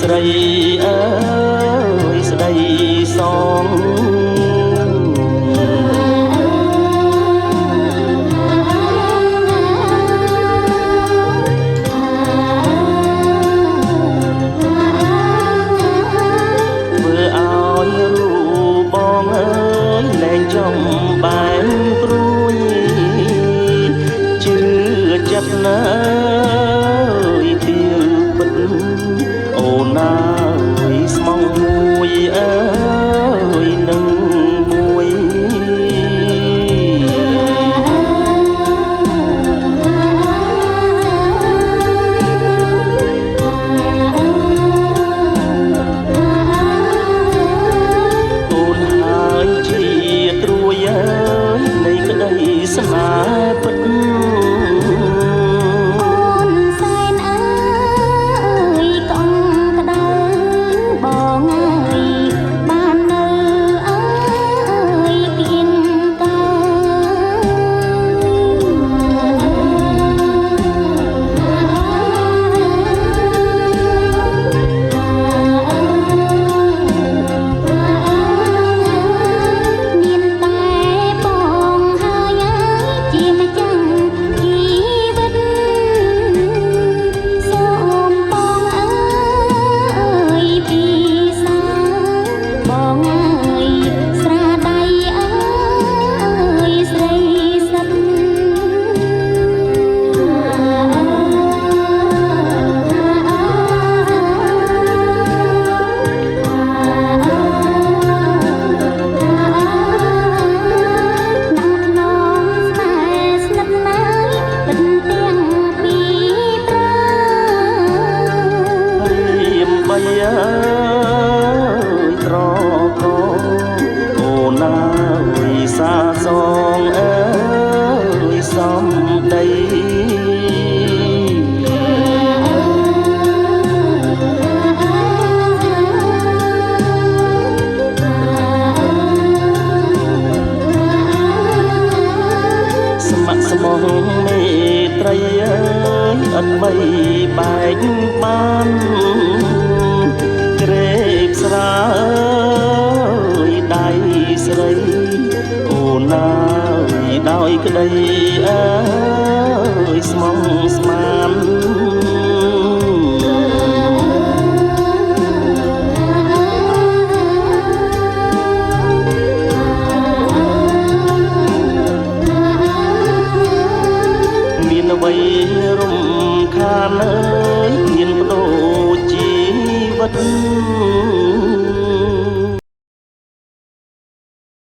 ស្រីអើយស្ដីសងធ្វើឲ្យរូបបងអើយលែងចង់បែងព្រួយជឿចិត្តណាយទៀលពិតអូនណាយស្មងមួយអើយនឹងមួយអូនហើយជាត្រួយអើយនៃក្តីស្នេហ៍ពិតត្រកអូនណាយសាសងអើយសំដីស្ម័គ្រស្មោះមេត្រីអើយអត់បីបែកបានក្រេបស្រាយដៃស្រីអូនណាយដោយក្តីអើយស្មងស្មានមានអ្វីរំខានអើយមានបដូរជីវិត